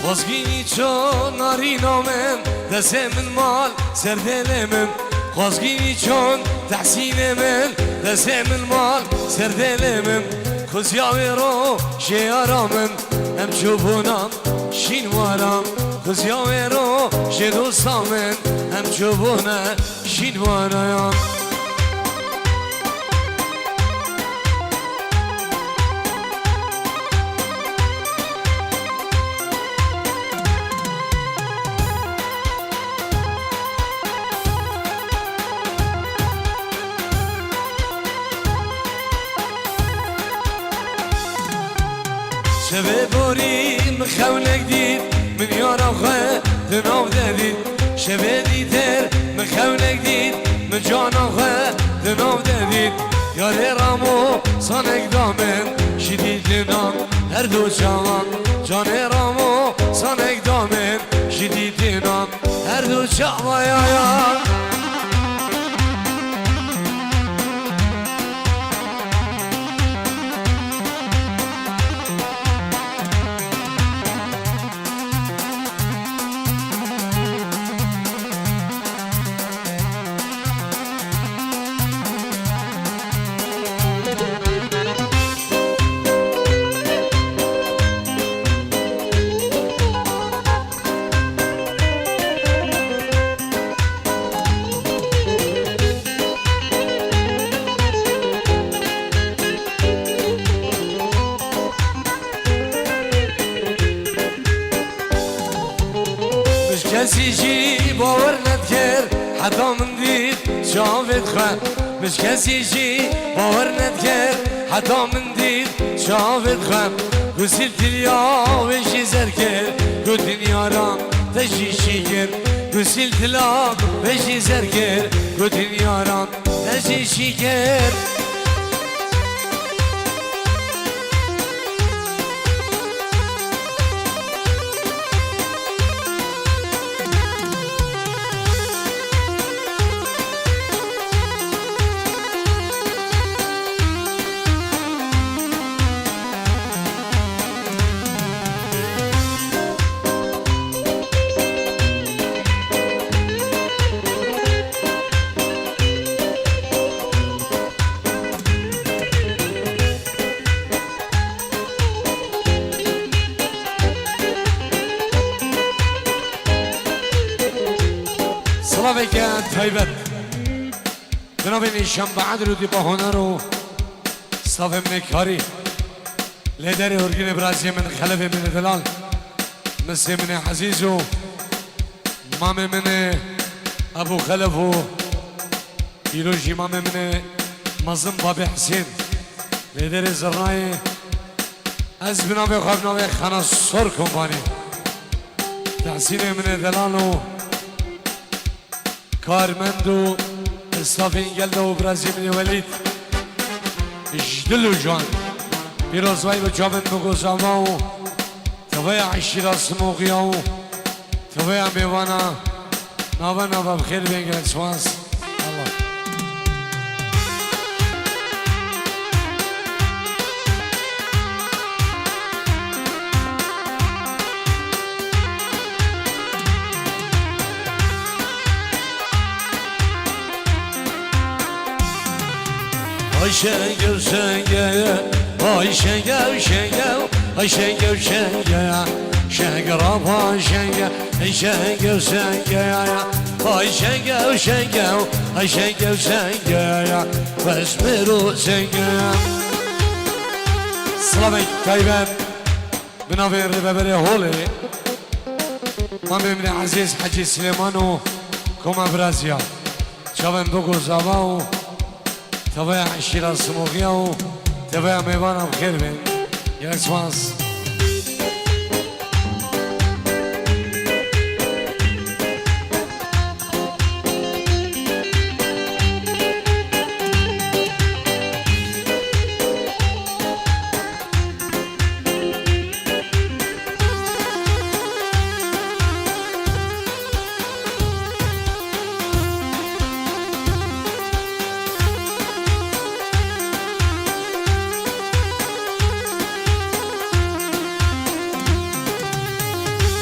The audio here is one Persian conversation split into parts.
خواستگینی چون نارینا من دست من مال سر دل من خواستگینی چون تحسین من دست من مال سر دل من کزیاوی رو شیارا من هم چوبونم شینوارم کزیاوی رو شدوستا من هم چوبونه شینوارم شبه بوری مخونک دید من یارم خواه دناو دید شبه دیتر مخونک دید من جانم خواه دناو دید یاره رامو سانک دامن شدید لنام هر دو جوان جان رامو سانک دامن شدید لنام هر دو جوان کسی جی باور ندکر حتی من دید شاوید خواه مش کسی جی باور ندکر حتی من دید شاوید خواه گسیل تلیا وشی زرکر گو دنیا را تشیشی گر گسیل تلا وشی زرکر گو دنیا را تشیشی گر صلابك طيبت جناب نشان بعد رو دی با هنر و صاف من کاری لیدر ارگین برازی من خلف من دلال مثل من عزیز و مام من ابو خلف و ایروشی مام من مظلم باب حسین لیدر زرنای از بنابه خواب نابه خناصر کمپانی تحسین من دلال و کارمند و استاف انگلده و برازیل ولید اجدل و جوان پیروزوی و جابن مگوزاما و توی عشیره سموغیا و توی میوانا نابا بخیر بینگرد سواس الله Ay şengel şengel, ay şengel şengel, ay şengel şengel, şengel ay şengel, ay şengel şengel, ay şengel şengel, ay şengel şengel, vesmeru şengel. Slavik Tayyip, بنابر ببره هولی، مام من عزیز حجی سلیمانو کم برازیا، شبن بگو زباو. توی عشیره سموغیا و توی میوانم خیر بین یک سواس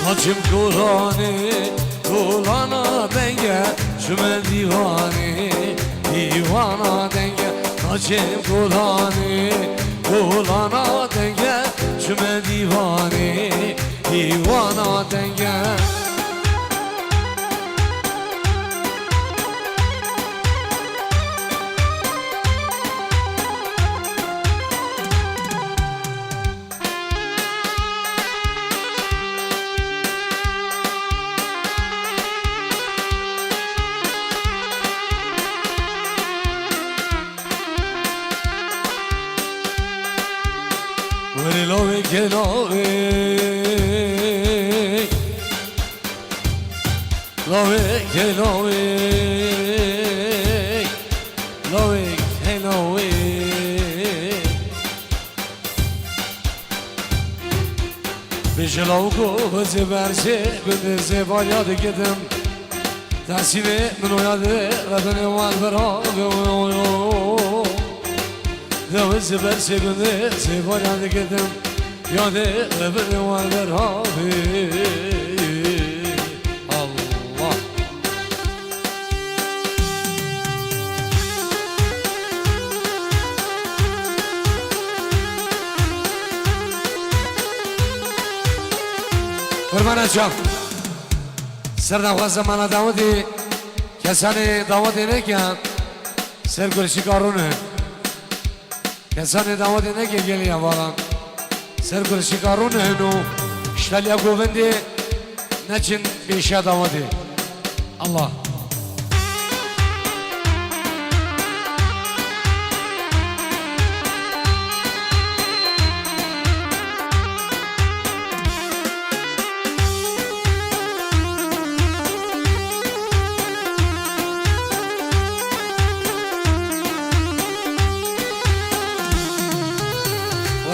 Haçım kulana denge Şüme divana denge Haçım kulana denge Şüme divana denge Lovik, lovik, lovik, lovik, lovik. Bişlavku ziberci bir zebanyad gidim. Tasimi minoyadı Rabbine val berabe. Deve ziberci bir zebanyad gidim. Yadı Rabbine val berabe. Allah. Kurban Çam Serdan fazla bana davudi Kesani davudi ne ki Ser kurşi karunu Kesani davudi ne ki geliyor falan Ser kurşi karunu İştelya govendi Neçin beşe davudi Allah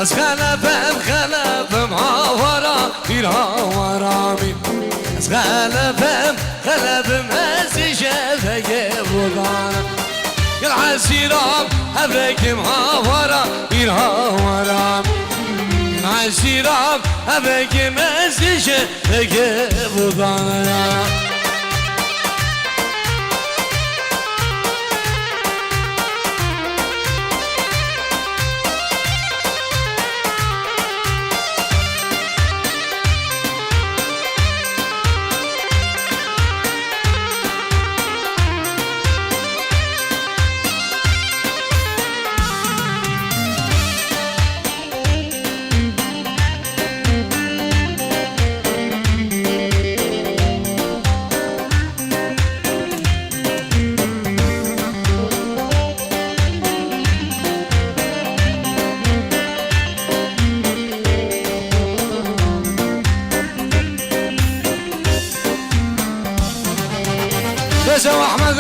بس خلفم هاورا bir havarami بس خلفم هزي شفقه بودانا يا العسيرام هبركم هاورا bir havarami يا العسيرام هبركم هزي شفقه بودانا سو احمد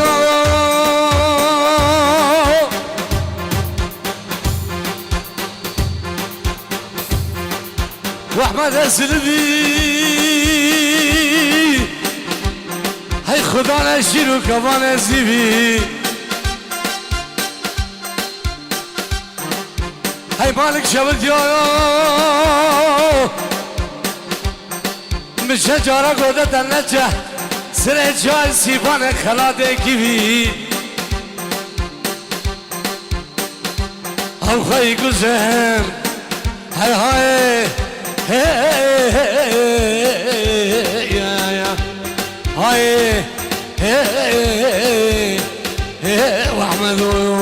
واحمد اسلبي هاي خدا نشير وكمان اسلبي هاي مالك شبك يا مش جارة قودة دنجة سر جای سیبان خلاده گیوی هم خواهی گذر های های های های و احمدو